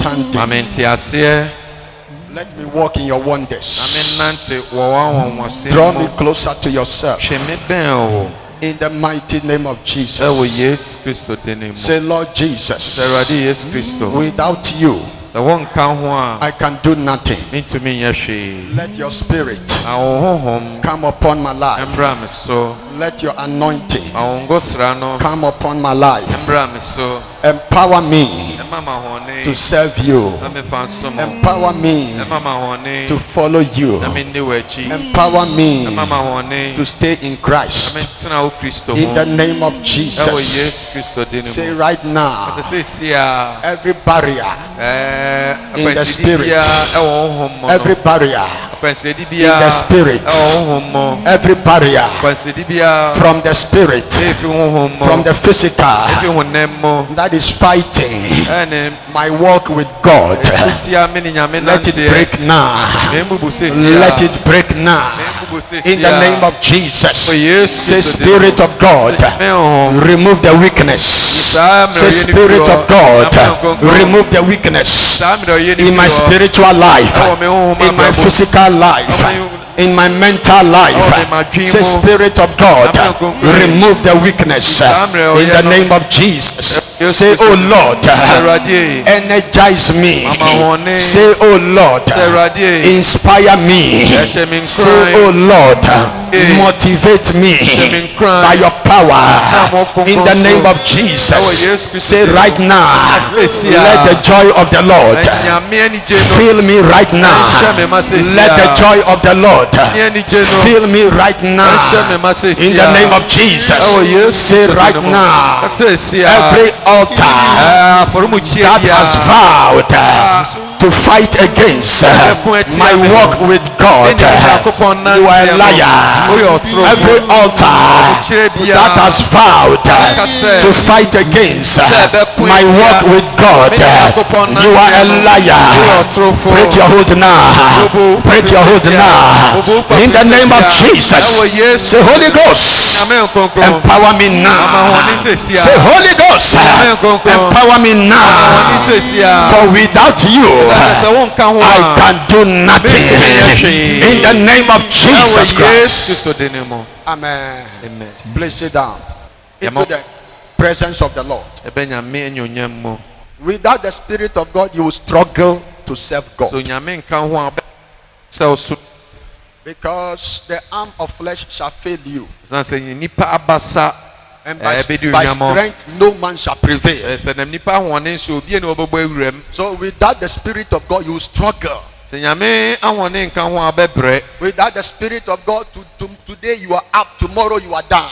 understanding. Let me walk in your wonders. Draw me closer to yourself. In the mighty name of Jesus. Say, Lord Jesus, without you, I can do nothing. Let your spirit come upon my life. Let your anointing come upon my life. Empower me to serve you. Empower me to follow you. Empower me to stay in Christ. In the name of Jesus. Say right now, every barrier in the spirit, every barrier in the spirit, every barrier from the spirit, from the physical, that is fighting my walk with God, let it break now. Let it break now. In the name of Jesus. Say, Spirit of God, remove the weakness. Say, Spirit of God, remove the weakness in my spiritual life, in my physical life, in my mental life. Say, Spirit of God, remove the weakness in the name of Jesus. Say, oh Lord, energize me. Say, oh Lord, inspire me. Say, oh Lord, motivate me by your power in the name of Jesus. Say right now, let the joy of the Lord fill me right now. Let the joy of the Lord fill me right now in the name of Jesus. Say right now, every altar that has vowed to fight against my walk with God, you are a liar. Every altar that has vowed to fight against my walk with God, you are a liar. Break your hold now. Break your hold now. In the name of Jesus. Say, Holy Ghost, empower me now. Say, Holy Ghost, empower me now. For without you, I can do nothing. In the name of Jesus Christ. Amen. Amen. Please sit down. Into the presence of the Lord. Without the Spirit of God, you will struggle to serve God. Because the arm of flesh shall fail you. And by strength no man shall prevail. So without the Spirit of God, you will struggle. Without the Spirit of God, today you are up, tomorrow you are down.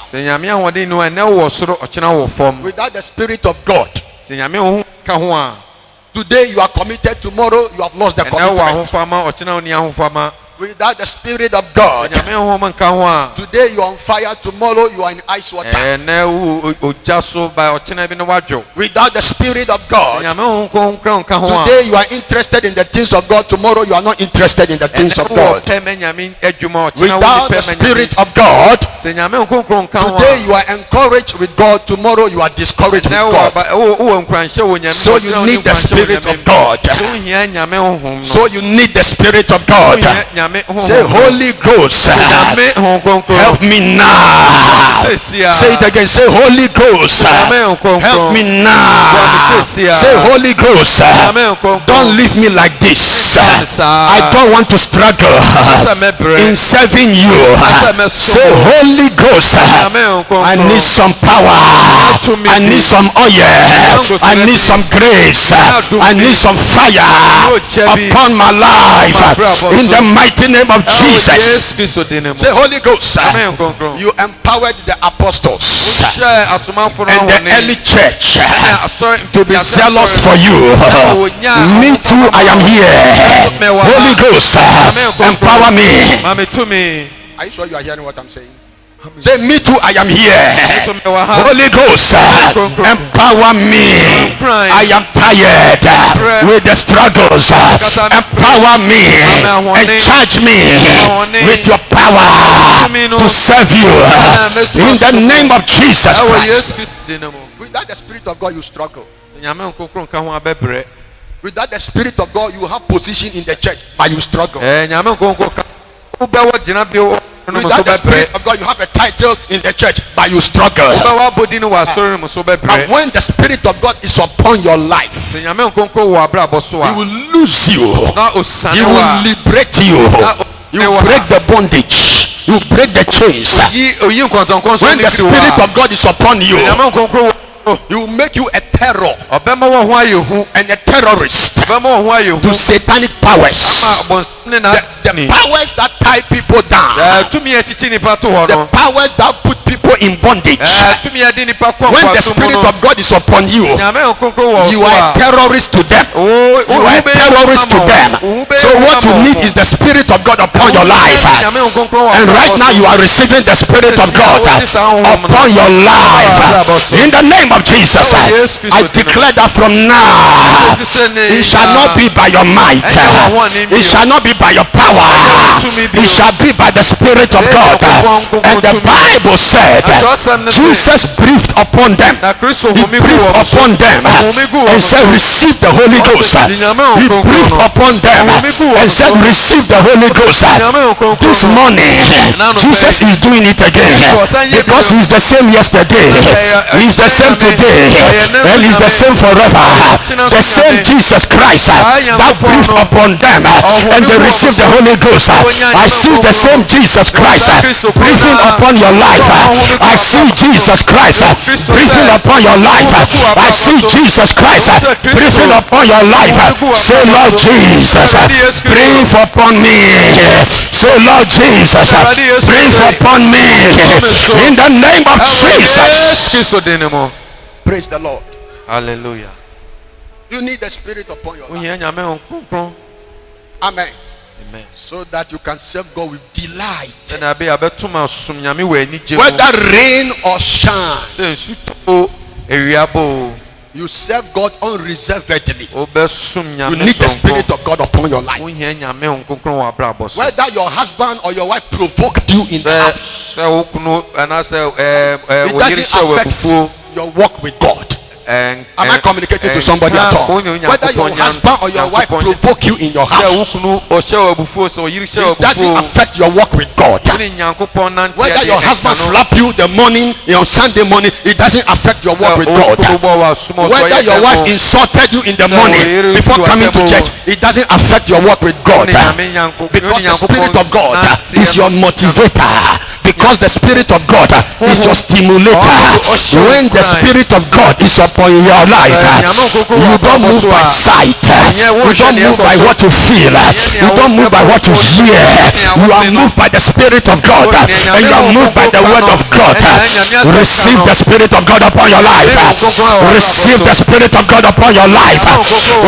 Without the Spirit of God, today you are committed, tomorrow you have lost the commitment. Without the Spirit of God, today you are on fire, tomorrow you are in ice water. Without the Spirit of God, today you are interested in the things of God, tomorrow you are not interested in the things of God. Without the Spirit of God, today you are encouraged with God, tomorrow you are discouraged with God. So you need the Spirit of God. So you need the Spirit of God. Say, Holy Ghost, help me now. Say it again. Say, Holy Ghost, help me now. Say, Holy Ghost, don't leave me like this. I don't want to struggle in serving you. Say, Holy Ghost, I need some power. I need some oil. I need some grace. I need some fire upon my life. In the mighty name of Jesus. Say, Holy Ghost, you empowered the apostles and the early church to be zealous for you. Me too, I am here. Holy Ghost, empower me. Are you sure you are hearing what I'm saying? Say, me too, I am here. Holy Ghost, empower me. I am tired with the struggles. Empower me and charge me with your power to serve you. In the name of Jesus Christ. Without the Spirit of God, you struggle. Without the Spirit of God, you have position in the church, but you struggle. Without the Spirit of God, you have a title in the church, but you struggle. But when the Spirit of God is upon your life, He will loose you. He will liberate you. You break the bondage. You break the chains. When the Spirit of God is upon you, He will make you a terror and a terrorist to satanic powers. The powers that tie people down, the powers that put people in bondage. When the Spirit of God is upon you, you are a terrorist to them. You are a terrorist to them. So what you need is the Spirit of God upon your life. And right now you are receiving the Spirit of God upon your life. In the name of Jesus, I declare that from now, it shall not be by your might, it shall not be by your power, it shall be by the Spirit of God. And the Bible said Jesus breathed upon them. He breathed upon them and said, receive the Holy Ghost. He breathed upon them and said, receive the Holy Ghost. This morning Jesus is doing it again, because He's the same yesterday, He's the same today, and He's the same forever. The same Jesus Christ that breathed upon them and they received the Holy Ghost. I see the same Jesus Christ breathing upon your life. I see Jesus Christ breathing upon your life. I see Jesus Christ breathing upon your life. Say, Lord Jesus, breathe upon me. Say, Lord Jesus, breathe upon me. In the name of Jesus. Praise the Lord. Hallelujah. You need the Spirit upon your life. Amen. Amen. So that you can serve God with delight. Whether rain or shine, you serve God unreservedly. You need the Spirit of God upon your life. Whether your husband or your wife provoked you in the house, it doesn't affect your walk with God. Am I communicating to somebody at all? Whether your husband or your wife provoke you in your house, it doesn't affect your walk with God. Whether your husband slap you the morning on Sunday morning, it doesn't affect your walk with God. Whether your wife insulted you in the morning before coming to church, it doesn't affect your walk with God. Because the Spirit of God is your motivator. Because the Spirit of God is your stimulator. When the Spirit of God is upon your life, you don't move by sight, you don't move by what you feel, you don't move by what you hear. You are moved by the Spirit of God, and you are moved by the word of God. Receive the Spirit of God upon your life. Receive the Spirit of God upon your life.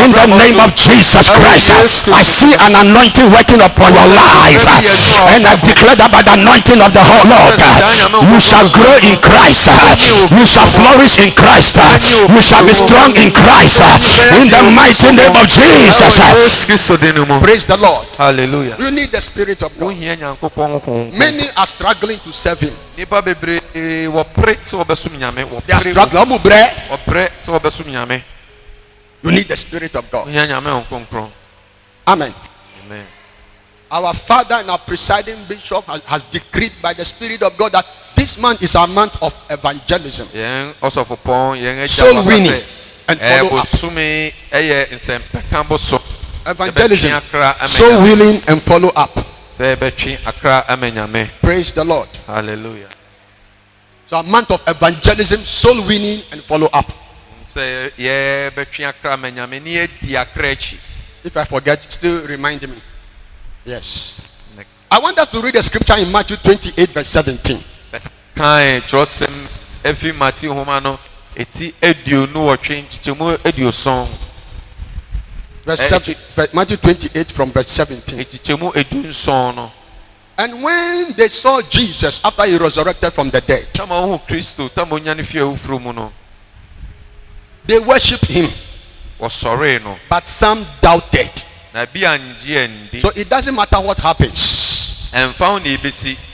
In the name of Jesus Christ, I see an anointing working upon your life, and I declare that by the anointing of the whole Lord, you shall grow in Christ, you shall flourish in Christ, you shall be strong in Christ. In the mighty name of Jesus. Praise the Lord. Hallelujah. You need the Spirit of God. Many are struggling to serve Him. They are struggling. You need the Spirit of God. Amen. Amen. Our father and our presiding bishop has decreed by the Spirit of God that this month is our month of evangelism, soul winning and follow up. Evangelism, soul winning and follow up. Praise the Lord. Hallelujah. So a month of evangelism, soul winning and follow up. If I forget, still remind me. Yes. I want us to read the scripture in Matthew 28 verse 17. Matthew 28 from verse 17. And when they saw Jesus after He resurrected from the dead, they worshipped Him, but some doubted. So it doesn't matter what happens.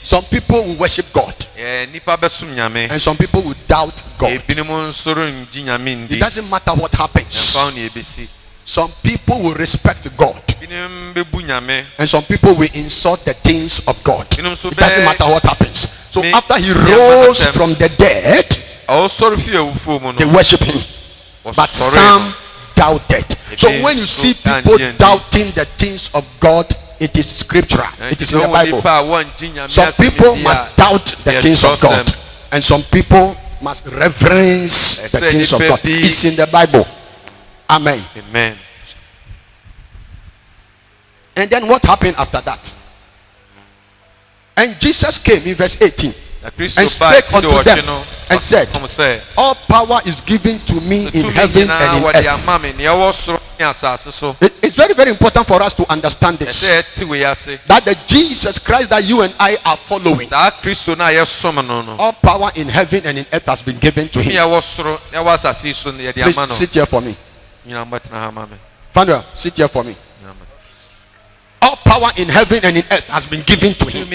Some people will worship God, and some people will doubt God. It doesn't matter what happens. Some people will respect God, and some people will insult the things of God. It doesn't matter what happens. So after he rose from the dead, they worship him. But some doubted. So when you see people doubting the things of God, it is scriptural. It is in the Bible. Some people must doubt the things of God, and some people must reverence the things of God. It's in the Bible. Amen. Amen. And then what happened after that? And Jesus came in verse 18 and spake unto them and said, all power is given to me in heaven and in earth. It's very, very important for us to understand this, that the Jesus Christ that you and I are following, all power in heaven and in earth has been given to him. Please sit here for me. Fanuel, sit here for me. All power in heaven and in earth has been given to him.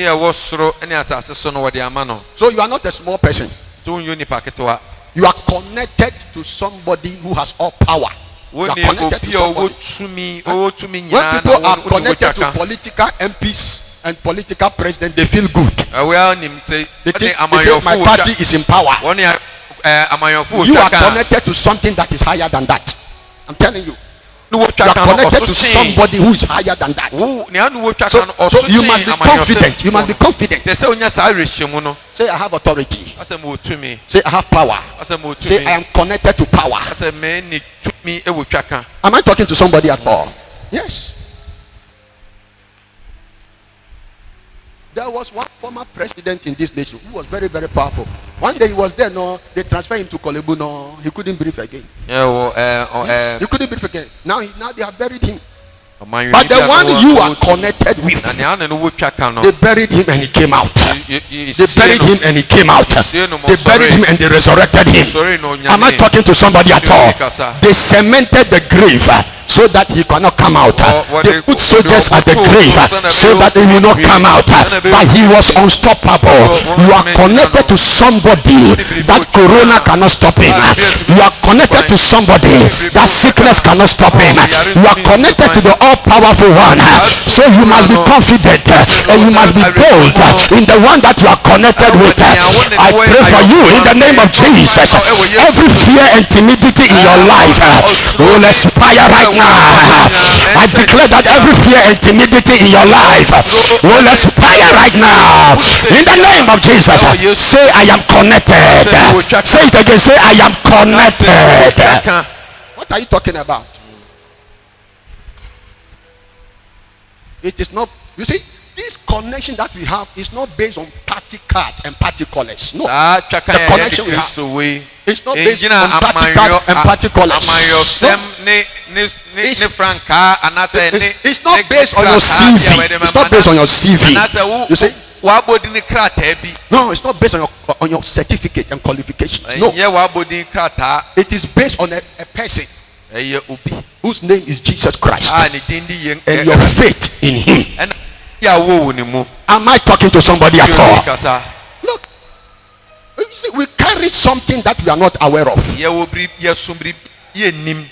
So you are not a small person. You are connected to somebody who has all power. You are connected to somebody. When people are connected to political MPs and political presidents, they feel good. They say my party is in power. You are connected to something that is higher than that. I'm telling you. You are connected to somebody who is higher than that. So you must be confident. You must be confident. Say, I have authority. Say, I have power. Say, I am connected to power. Am I talking to somebody at all? Yes. There was one former president in this nation who was very, very powerful. One day he was there, they transferred him to Kolebu, he couldn't breathe again. Yes, he couldn't breathe again. Now they have buried him. But the one you are connected with, they buried him and he came out. They buried him and he came out. They buried him and they resurrected him. Am I talking to somebody at all? They cemented the grave so that he cannot come out. They put soldiers at the grave so that he will not come out. But he was unstoppable. You are connected to somebody that corona cannot stop him. You are connected to somebody that sickness cannot stop him. You are connected to the all-powerful one. So you must be confident and you must be bold in the one that you are connected with. I pray for you in the name of Jesus. Every fear and timidity in your life will expire right now. I declare that every fear and timidity in your life will expire right now. In the name of Jesus, say, I am connected. Say it again. Say, I am connected. What are you talking about? It is not, you see, this connection that we have is not based on party card and party colors. No, the connection we have is not based on party card and party colors. It's not based on your CV. It's not based on your CV. You see? No, it's not based on your certificate and qualifications. No, it is based on a person whose name is Jesus Christ and your faith in him. Am I talking to somebody at all? Look, you see, we carry something that we are not aware of.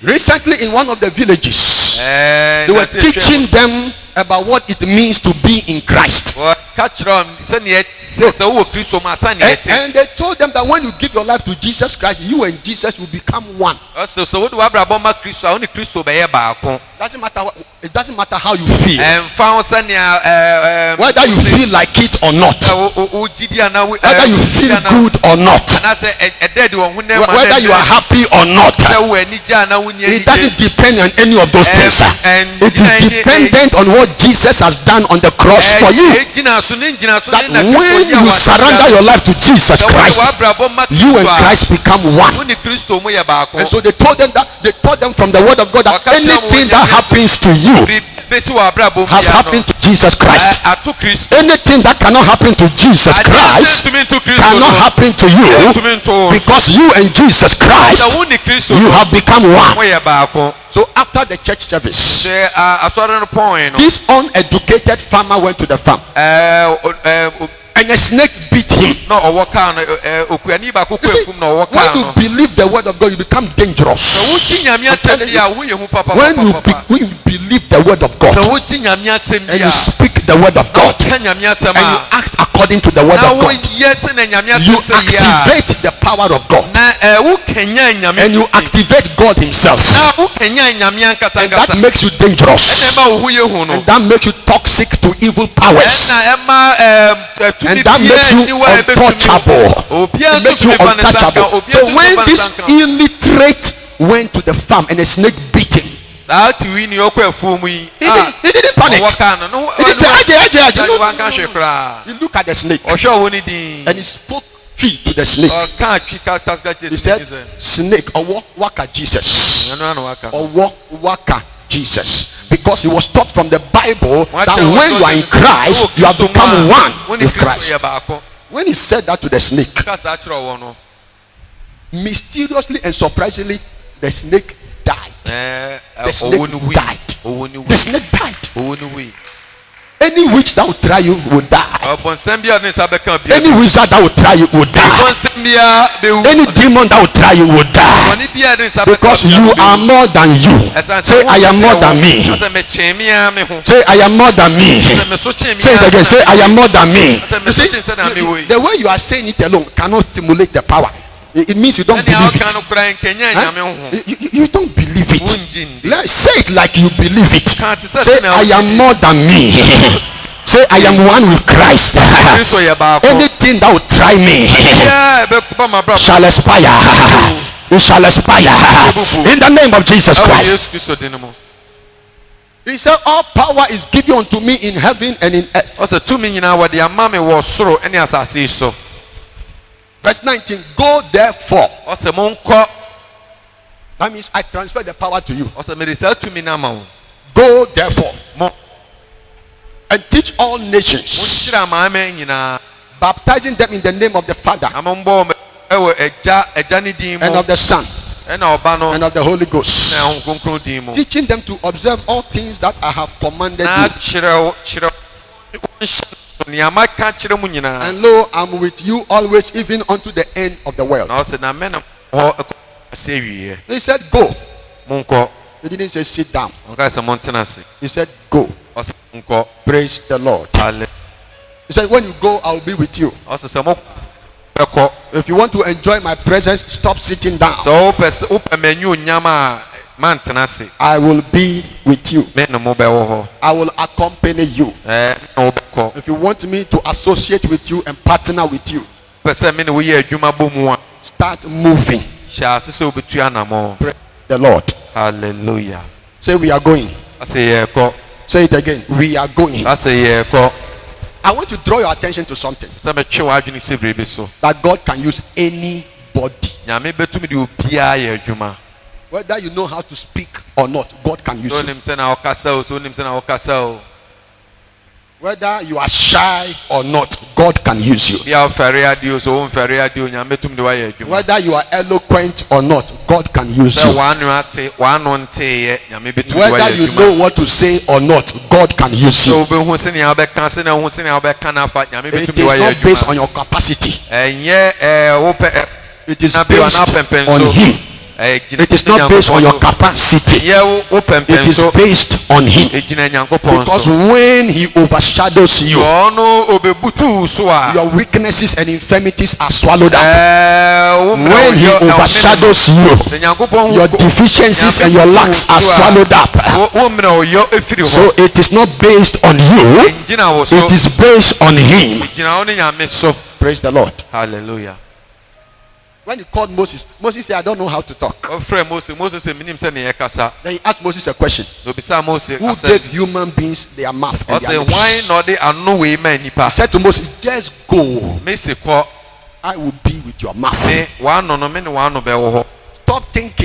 Recently in one of the villages, they were teaching them about what it means to be in Christ. And they told them that when you give your life to Jesus Christ, you and Jesus will become one. It doesn't matter how you feel, whether you feel like it or not, whether you feel good or not, whether you are happy or not. It doesn't depend on any of those things. It is dependent on what Jesus has done on the cross for you. That when you surrender your life to Jesus Christ, you and Christ become one. And so they told them from the word of God that anything that happens to you has happened to Jesus Christ. Anything that cannot happen to Jesus Christ cannot happen to you, because you and Jesus Christ, you have become one. So after the church service, this uneducated farmer went to the farm, and a snake bit him. You see, when you believe the word of God, you become dangerous. When you believe the word of God and you speak the word of God and you act according to the word of God, you activate the power of God and you activate God himself, and that makes you dangerous, and that makes you toxic to evil powers, and that makes you untouchable. It makes you untouchable. So when this illiterate went to the farm and a snake bit him, he didn't panic. He didn't say, Aje. He looked at the snake and he spoke feet to the snake. He said, snake, or waka Jesus, or waka Jesus, because he was taught from the Bible that when you are in Christ, you have become one with Christ. When he said that to the snake, mysteriously and surprisingly, the snake died. The snake died. The snake died. Any witch that will try you will die. Any wizard that will try you will die. Any demon that will try you will die. Because you are more than you. Say, I am more than me. Say, I am more than me. Say it again. Say, I am more than me. You see, the way you are saying it alone cannot stimulate the power. It means you don't believe it. You don't believe it. Let's say it like you believe it. Say, I am more than me. Say, I am one with Christ. Anything that will try me shall expire. It shall expire. In the name of Jesus Christ. He said, all power is given unto me in heaven and in earth. Verse 19, go therefore. That means I transfer the power to you. Go therefore and teach all nations, baptizing them in the name of the Father and of the Son and of the Holy Ghost, teaching them to observe all things that I have commanded you. And lo, I'm with you always, even unto the end of the world. He said, go. He didn't say sit down. He said, go. Praise the Lord. He said, when you go, I'll be with you. If you want to enjoy my presence, stop sitting down. I will be with you. I will accompany you. If you want me to associate with you and partner with you, start moving. Praise the Lord. Hallelujah. Say, we are going. Say it again. We are going. I want to draw your attention to something. That God can use anybody. Whether you know how to speak or not, God can use you. Whether you are shy or not, God can use you. Whether you are eloquent or not, God can use you. Whether you know what to say or not, God can use you. It is not based on your capacity. It is based on Him. It is not based on your capacity. It is based on Him. Because when He overshadows you, your weaknesses and infirmities are swallowed up. When He overshadows you, your deficiencies and your lacks are swallowed up. So it is not based on you. It is based on Him. Praise the Lord. Hallelujah. When he called Moses, Moses said, I don't know how to talk. Then he asked Moses a question. Who gave human beings their mouth and their lips? He said to Moses, just go. I will be with your mouth.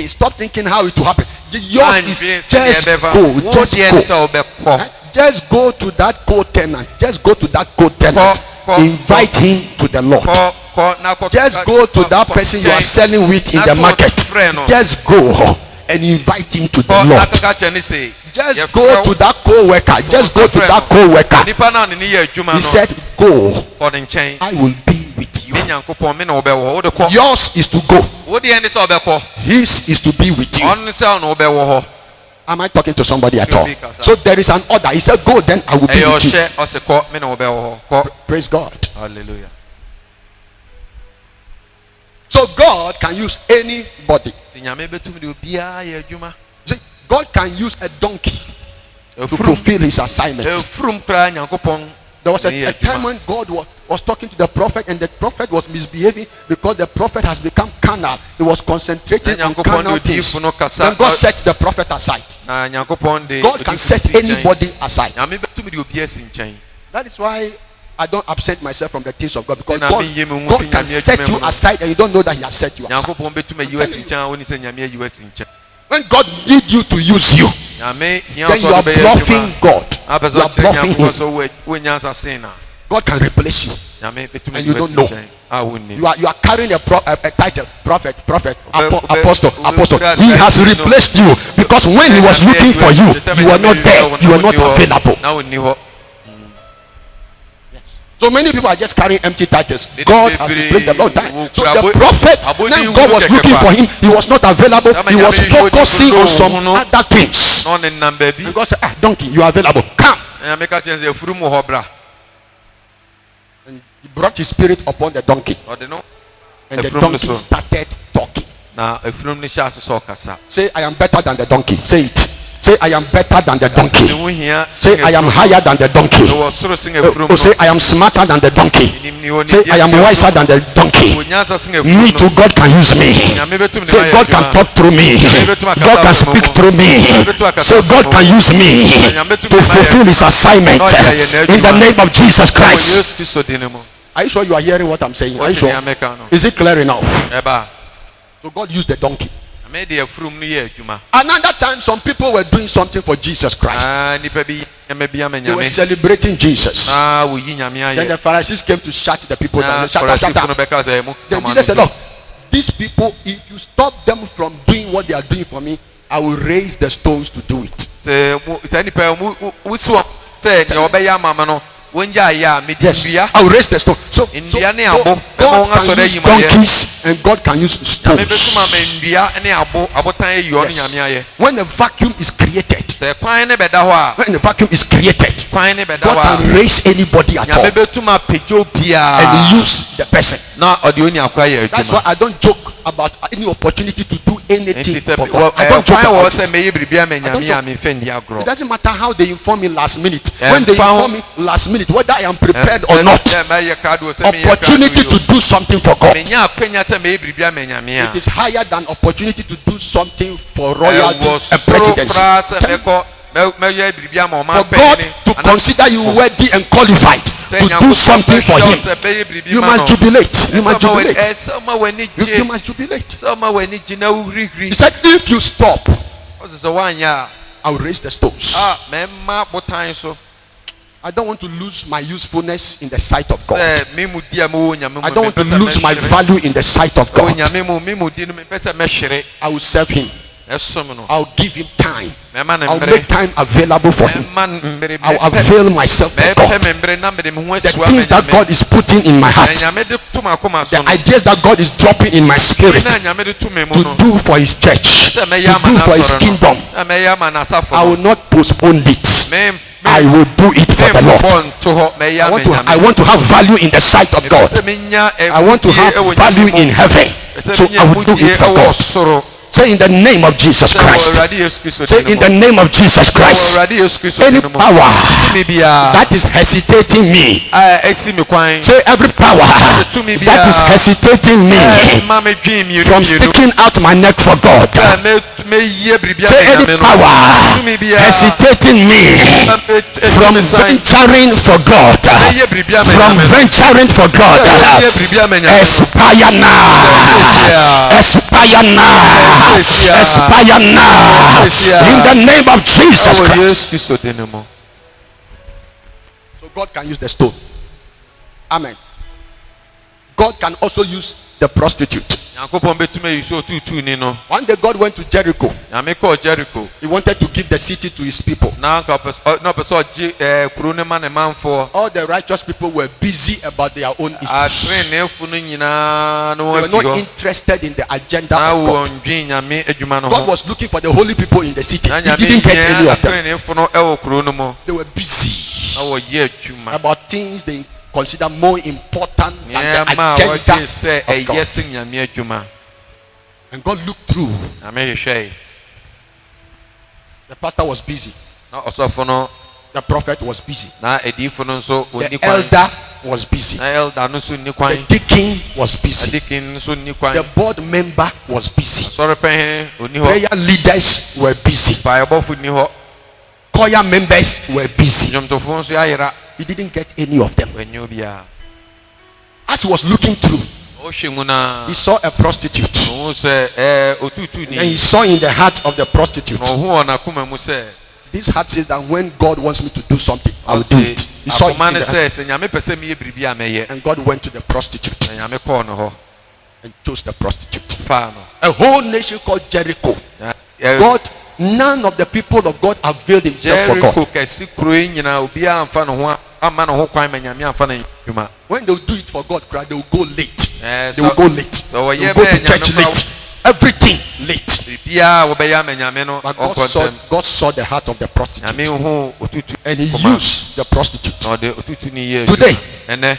Stop thinking how it will happen. Yours is just go. Just go. Just go to that co-tenant. Just go to that co-tenant. Invite him to the Lord. Just go to that person you are selling with in the market. Just go and invite him to the Lord. Just go to that co-worker. Just go to that co-worker. He said, go. I will be with Yours is to go. His is to be with you. Am I talking to somebody at all? So there is an order. He said, go, then I will be with you. Praise God. Hallelujah. So God can use anybody. See, God can use a donkey to fulfill his assignment. There was a time when God was talking to the prophet, and the prophet was misbehaving because the prophet has become carnal. He was concentrating on carnal things. Then God set the prophet aside. God can set anybody aside. That is why I don't absent myself from the things of God, because God can set you aside and you don't know that he has set you aside. When God needs you to use you, then you are bluffing God. You are bluffing him. God can replace you and you don't know. You are carrying a title, prophet, apostle. He has replaced you, because when he was looking for you, you were not there. You were not available. So many people are just carrying empty titles. God has replaced them all the time. So the prophet, when God was looking for him, he was not available. He was focusing on some other things. And God said, donkey, you are available. Come. And he brought his spirit upon the donkey. And the donkey started talking. Say, I am better than the donkey. Say it. Say, I am better than the donkey. Say, I am higher than the donkey. Say, I am smarter than the donkey. Say, I am wiser than the donkey. Me too, God can use me. Say, God can talk through me. God can speak through me. Say, God can use me to fulfill his assignment in the name of Jesus Christ. Are you sure you are hearing what I'm saying? Are you sure? Is it clear enough? So God used the donkey. Another time, some people were doing something for Jesus Christ. They were celebrating Jesus. Then the Pharisees came to shut the people down. Shut up. Then Jesus said, look, these people, if you stop them from doing what they are doing for me, I will raise the stones to do it. Yes, I will raise the stone. So God can use donkeys and God can use stones. Yes. When a vacuum is created, God can raise anybody at all and use the person. That's why I don't joke about any opportunity to do anything for God. I don't joke about it. It doesn't matter how they inform me last minute. When they inform me last minute, whether I am prepared or not, opportunity to do something for God, it is higher than opportunity to do something for royalty and presidency. For God to consider you worthy and qualified to do something for him, you must jubilate. You must jubilate. You must jubilate. He said, if you stop, I will raise the stones. I don't want to lose my usefulness in the sight of God. I don't want to lose my value in the sight of God. I will serve him. I'll give him time. I'll make time available for him. I'll avail myself for God. The things that God is putting in my heart, the ideas that God is dropping in my spirit to do for his church, to do for his kingdom, I will not postpone it. I will do it for the Lord. I want to have value in the sight of God. I want to have value in heaven. So I will do it for God. Say, in the name of Jesus Christ. Say, in the name of Jesus Christ. Any power that is hesitating me. Say, every power that is hesitating me from sticking out my neck for God. Say, any power hesitating me from venturing for God. From venturing for God. Expire now. Expire now. Expire now in the name of Jesus Christ. So God can use the stone. Amen. God can also use the prostitute. One day God went to Jericho. He wanted to give the city to his people. All the righteous people were busy about their own issues. They were not interested in the agenda of God. God was looking for the holy people in the city. He didn't get any of them. They were busy about things they consider more important than the agenda of God. And God looked through. The pastor was busy. The prophet was busy. The elder was busy. The deacon was busy. The board member was busy. Prayer leaders were busy. Choir members were busy. He didn't get any of them. As he was looking through, he saw a prostitute. And he saw in the heart of the prostitute. This heart says that when God wants me to do something, I will do it. He saw it in the heart. And God went to the prostitute and chose the prostitute. A whole nation called Jericho. God, none of the people of God availed himself for God. When they will do it for God, they will go late. They will go late. They will go to church late. Everything late. But God saw the heart of the prostitute. And he used the prostitute. Today,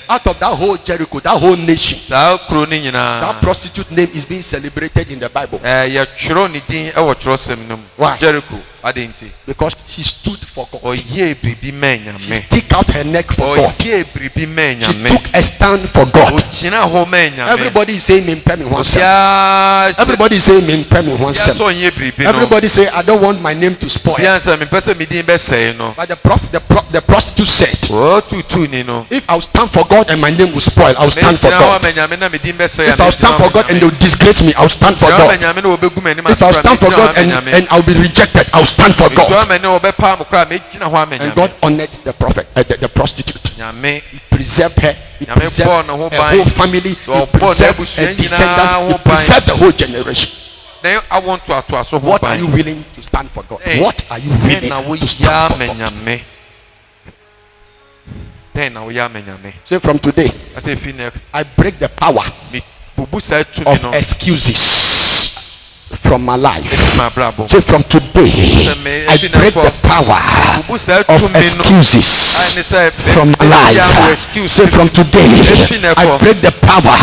out of that whole Jericho, that whole nation, that prostitute name is being celebrated in the Bible. Why? Jericho. Because she stood for God. She stuck out her neck for God. She took a stand for God. Everybody is saying Everybody is saying Everybody say, I don't want my name to spoil. But the prostitute said, if I'll stand for God and my name will spoil, I'll stand for God. If I'll stand for God and they'll disgrace me, I'll stand for God. If I'll stand for God and I'll be rejected, I'll stand for God. And God honored the prophet, the prostitute. He preserved her. He preserved her whole family. He preserved her descendants. He preserved the whole generation. What are you willing to stand for God? What are you willing to stand for God? So from today, I break the power of excuses from my life. So from today, I break the power of excuses from my life. So from today, I break the power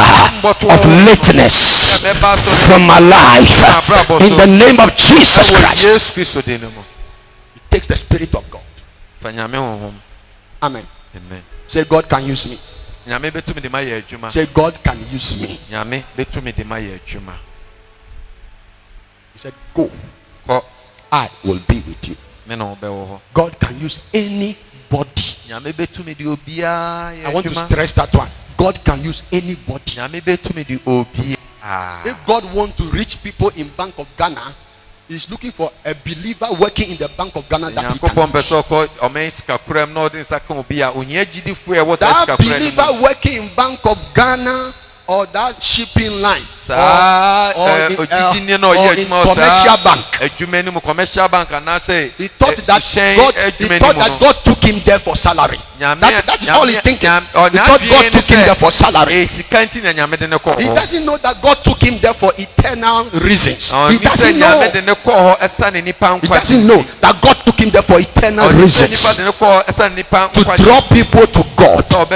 of lateness from my life. In the name of Jesus Christ. It takes the Spirit of God. Amen. Say, God can use me. Say, God can use me. He said, go. I will be with you. God can use anybody. I want to stress that one. God can use anybody. If God wants to reach people in Bank of Ghana, He's looking for a believer working in the Bank of Ghana that he can use. That believer working in Bank of Ghana or that shipping line or in commercial bank. He thought that God took him there for salary. That is all he's thinking. He thought God took him there for salary. He doesn't know that God took him there for eternal reasons. He doesn't know. He doesn't know that God took him there for eternal reasons. To draw people to God. So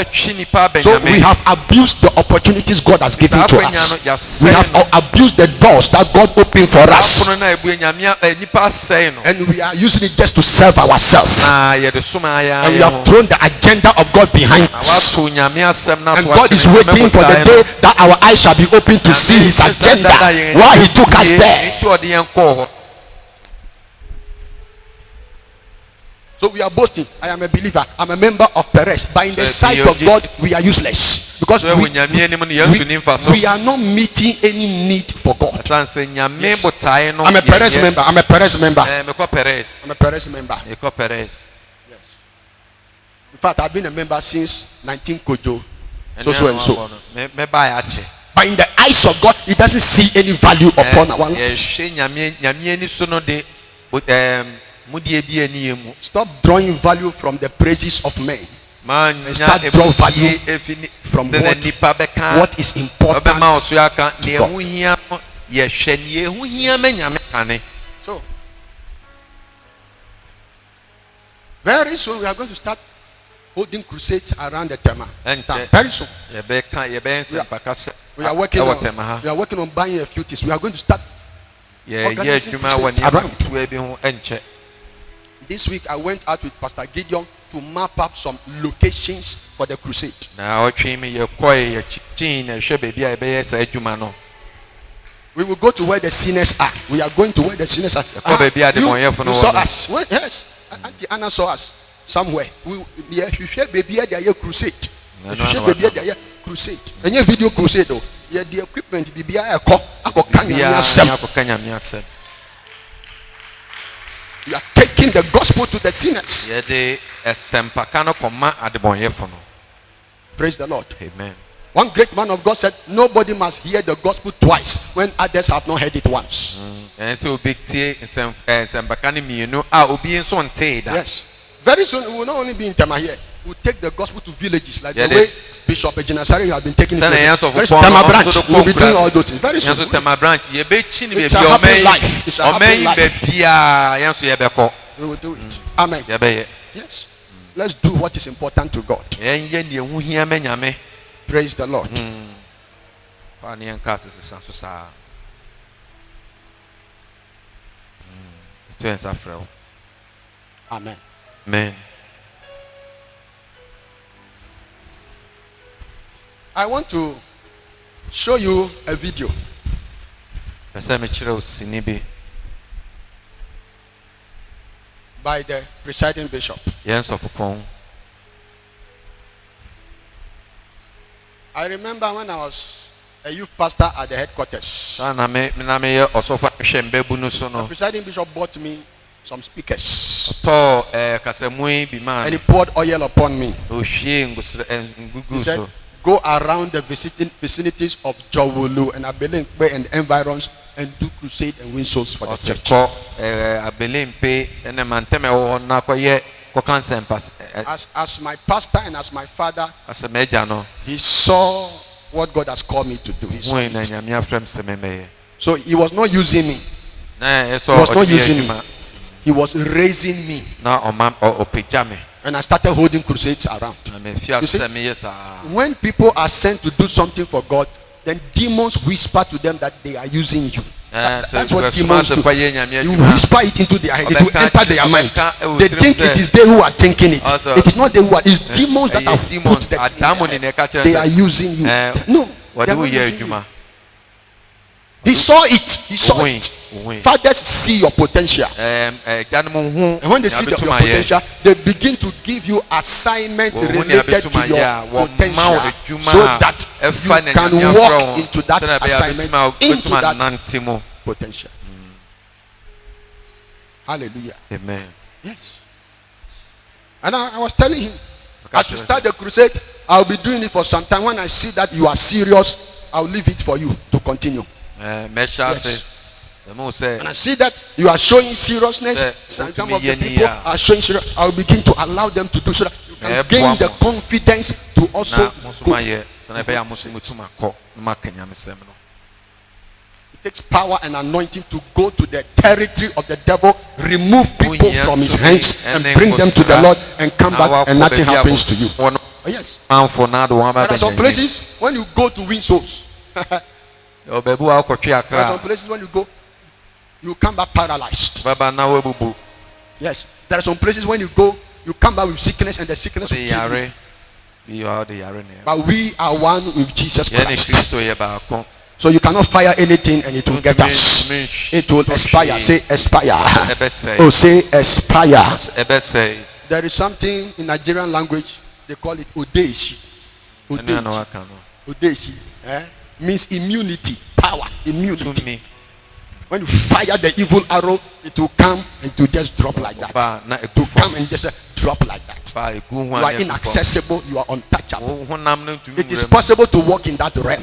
we have abused the opportunities God has given to us. We have abused the doors that God opened for us. And we are using it just to serve ourselves. And we have thrown the agenda of God behind us. And God is waiting for the day that our eyes shall be open to see His agenda while He took us there. So we are boasting, I am a believer, I'm a member of Perez. But in the sight of God, we are useless. Because we are not meeting any need for God. Yes. I'm a Perez member. I'm a Perez member. I'm a Perez member. Yes. In fact, I've been a member since 19 Kojo so and so. But in the eyes of God, He doesn't see any value upon our lives. Stop drawing value from the praises of men. Start drawing value from what is important to God. So, very soon we are going to start holding crusades around the Tema. Very soon. We are working on buying a few things. We are going to start organizing around. This week I went out with Pastor Gideon to map up some locations for the crusade. We will go to where the sinners are. We are going to where the sinners are. You saw us. Well, yes. Auntie Anna saw us somewhere. We share baby at the crusade. Crusade. And your video crusade though. Yeah, the equipment be you are taking the gospel to the sinners. Praise the Lord. Amen. One great man of God said, nobody must hear the gospel twice when others have not heard it once. Yes. Very soon we will not only be in Tema here. We will take the gospel to villages like the way Bishop Ejinasari has been taking it. Tema branch. We will be doing all those things. Very soon. It's a happy life. It's a happy life. We will do it. Amen. Yes. Let's do what is important to God. Praise the Lord. Amen. Amen. I want to show you a video by the presiding bishop. Yes, of course. I remember when I was a youth pastor at the headquarters. The presiding bishop bought me some speakers. And he poured oil upon me. He said, go around the vicinities of Jowulu and Abelemkpe and environs and do crusade and win souls for the church. As my pastor and as my father, he saw what God has called me to do. So he was not using me. He was not using me. He was raising me. And I started holding crusades around. You see, when people are sent to do something for God, then demons whisper to them that they are using you. That's what demons do. You whisper it into their head. It will enter their mind. They think it is they who are thinking it. It is not they who are. It's demons that have put that in their head. They are using you. No. He saw it. He saw it. Fathers see your potential. And when they see your potential, they begin to give you assignment related to your potential, so that you can walk into that assignment, into that potential. Hallelujah. Amen. Yes. And I was telling him, as you start the crusade, I'll be doing it for some time. When I see that you are serious, I'll leave it for you to continue. Yes. And I see that you are showing seriousness. Some of the people are showing seriousness. I'll begin to allow them to do so that you can gain the confidence to also go. It takes power and anointing to go to the territory of the devil, remove people from his hands and bring them to the Lord and come back and nothing happens to you. Oh, yes. There are some places when you go to win souls. There are some places when you go, you come back paralyzed. Yes. There are some places when you go, you come back with sickness and the sickness will kill you. But we are one with Jesus Christ. So you cannot fire anything and it will get us. It will expire. Say expire. Oh, say expire. There is something in Nigerian language, they call it odeshi. Odeshi. Means immunity, power, immunity. When you fire the evil arrow, it will come and to just drop like that. To come and just drop like that. You are inaccessible. You are untouchable. It is possible to walk in that realm.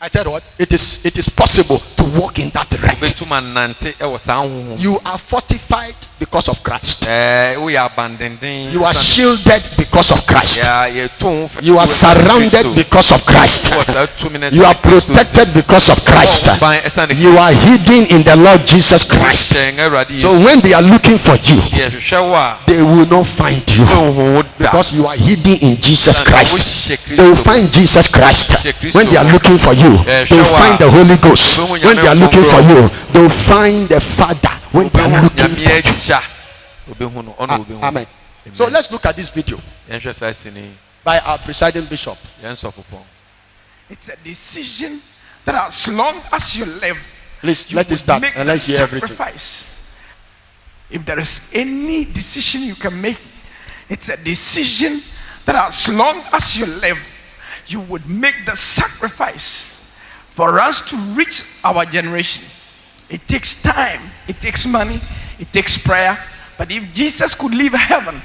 I said what? It is possible to walk in that realm. You are fortified because of Christ. You are shielded because of Christ. You are surrounded because of Christ. You are protected because of Christ. You are hidden in the Lord Jesus Christ. So when they are looking for you, they will not find you because you are hidden in Jesus Christ. They will find Jesus Christ when they are looking for you. They will find the Holy Ghost when they are looking for you. They will find the Father when they are looking for you. Amen. So let's look at this video by our presiding bishop. It's a decision that as long as you live, please let it start and let's hear everything. If there is any decision you can make, it's a decision that as long as you live, you would make the sacrifice for us to reach our generation. It takes time, it takes money, it takes prayer. But if Jesus could leave heaven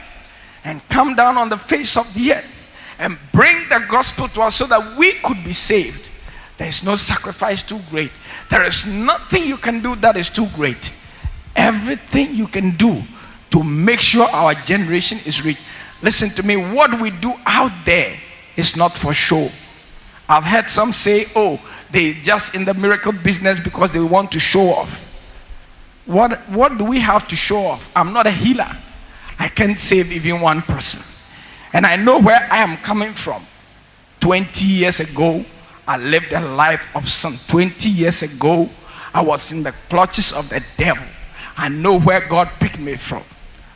and come down on the face of the earth and bring the gospel to us so that we could be saved, there is no sacrifice too great. There is nothing you can do that is too great. Everything you can do to make sure our generation is rich. Listen to me, what we do out there is not for show. I've heard some say, oh, they just in the miracle business because they want to show off. What do we have to show off? I'm not a healer. I can't save even one person. And I know where I am coming from. 20 years ago, I lived a life of sin. 20 years ago, I was in the clutches of the devil. I know where God picked me from.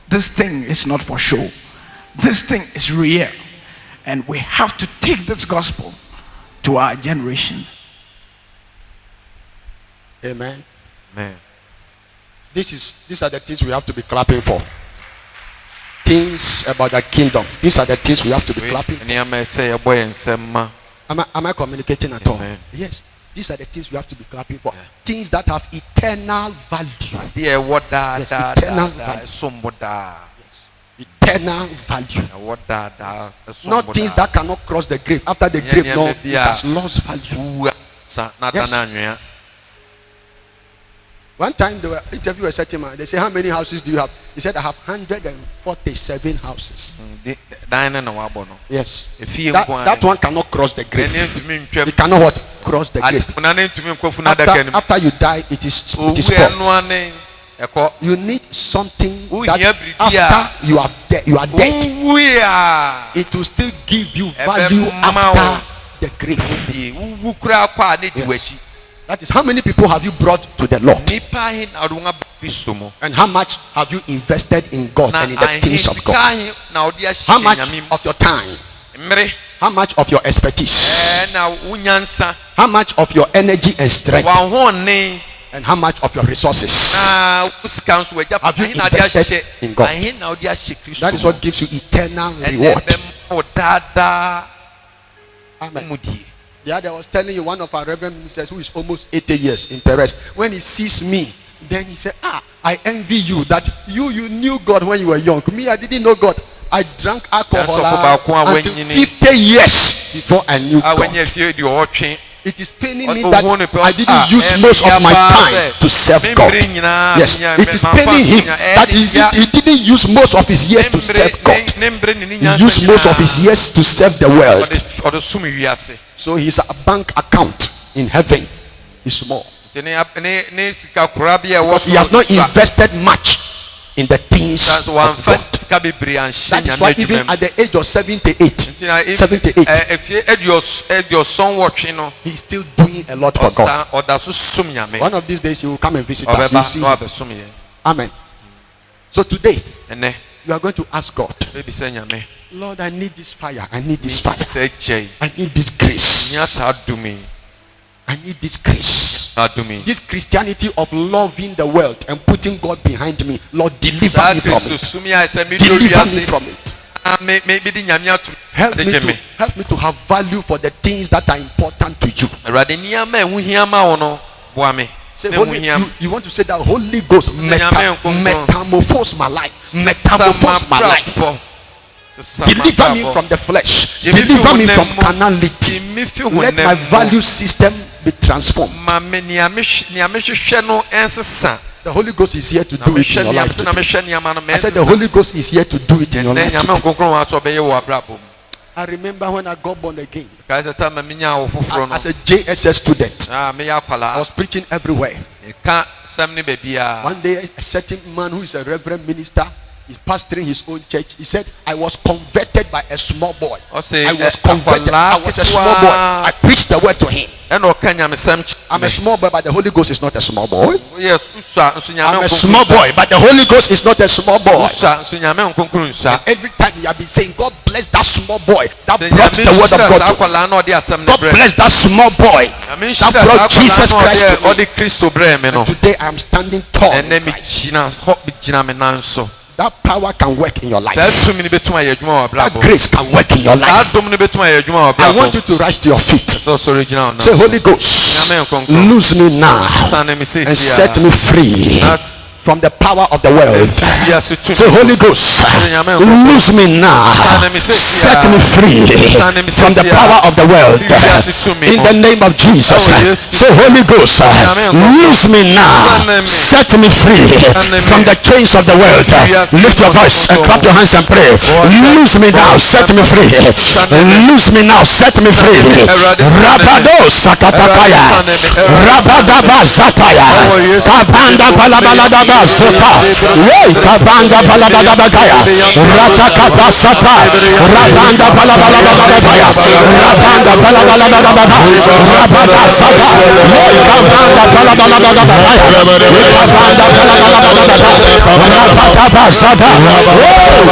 This thing is not for show. This thing is real. And we have to take this gospel to our generation. Amen. Amen. These are the things we have to be clapping for. Things about the kingdom. These are the things we have to be clapping for. Am I communicating at all? Yes. These are the things we have to be clapping for. Yeah. Things that have eternal value. Yes, eternal value. Yes. Eternal value. Yes. Not things that cannot cross the grave. After the grave, no, it has lost value. Yes. One time they were interviewing a certain man. They say, how many houses do you have? He said, I have 147 houses. Yes. That one cannot cross the grave. It cannot what? Cross the grave. After you die, it is spoiled. You need something that after you are dead, it will still give you value after the grave. Yes. That is how many people have you brought to the Lord? And how much have you invested in God and in the things of God? How much of your time? How much of your expertise? How much of your energy and strength? And how much of your resources have you invested in God? That is what gives you eternal reward. Amen. The other was telling you, one of our reverend ministers who is almost 80 years in Perez, when he sees me, then he said, I envy you that you knew God when you were young. Me, I didn't know God. I drank alcohol until 50 years before I knew God. It is paining me that I didn't use most of my time to serve God. Yes, it is paining him that he didn't use most of his years to serve God. He used most of his years to serve the world. So his bank account in heaven is small. Because he has not invested much in the things of God. That is why even at the age of 78, he's still doing a lot for God. One of these days he will come and visit us. You see. Amen. So today, you are going to ask God, Lord, I need this fire. I need this fire. I need this grace. I need this grace. This Christianity of loving the world and putting God behind me. Lord, deliver me from it. Deliver me from it. Help me to have value for the things that are important to you. Say you want to say that Holy Ghost metamorphose my life. Metamorphose my life. Deliver me from the flesh. Deliver me from carnality. Let my value system be transformed. The Holy Ghost is here to do it in your life today. I said the Holy Ghost is here to do it in your life today. I remember when I got born again as a JSS student. I was preaching everywhere. One day a certain man who is a reverend minister, he's pastoring his own church. He said, I was converted by a small boy. I was converted. I was a small boy. I preached the word to him. I'm a small boy, but the Holy Ghost is not a small boy. I'm a small boy, but the Holy Ghost is not a small boy. And every time you have been saying, God bless that small boy that brought the word of God to me. God bless that small boy that brought Jesus Christ to me. And today I am standing tall in Christ. That power can work in your life. That grace can work in your life. I want you to rise to your feet. Say, Holy Ghost, loose me now and set me free from the power of the world. Say, Holy Ghost, loose me now, set me free from the power of the world. In the name of Jesus. Say, Holy Ghost, loose me now, set me free from the chains of the world. Lift your voice and clap your hands and pray. Loose me now, set me free. Loose me now, set me free. Rabado Sakatakaya, Rabadaba Sataya, Kabanda Balabalada. Kabanda Balabadabaya, Ratakata Sata, Rabanda Balabalabadabaya, Rabanda Balabalabadabaya, Rabada Sata, Kabanda Balabalabadabaya, Kabanda Balabalabadabaya, Rabada Sata,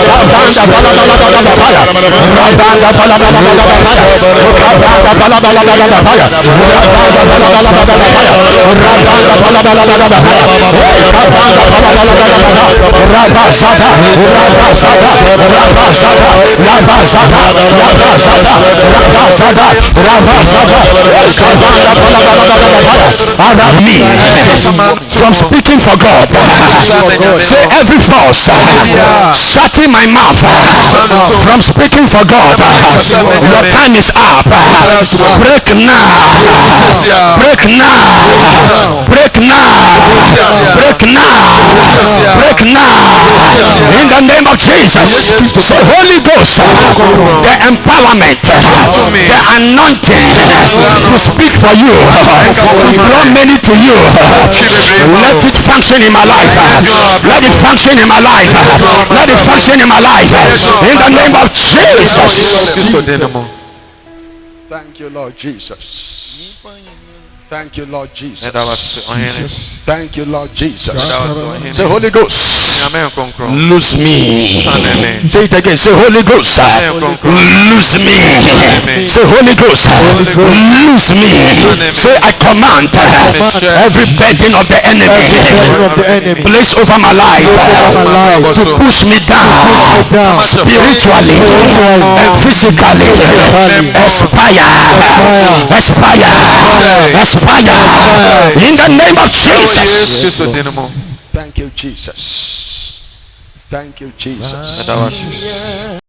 Kabanda Balabalabadabaya, Rabanda Balabalabadabaya, Kabanda Balabalabadabaya, Rabanda Balabalabadabaya, Rabanda Balabalabadabaya, from speaking for God. Say every force shutting my mouth from speaking for God. Your time is up. Break now. Break now. Break now. Break now. Break now in the name of Jesus. Say Holy Ghost, the empowerment, the anointing to speak for you, to draw many to you. Let it function in my life. Let it function in my life. Let it function in my life in the name of Jesus. Thank you, Lord Jesus. Thank you, Lord Jesus. Thank you, Lord Jesus. Say, Holy Ghost, loose me. Say it again. Say, Holy Ghost, loose me. Say, Holy Ghost, loose me. Say, I command every burden of the enemy placed over my life to push me down spiritually and physically. Expire. In the name of Jesus. Thank you, Jesus. Thank you, Jesus.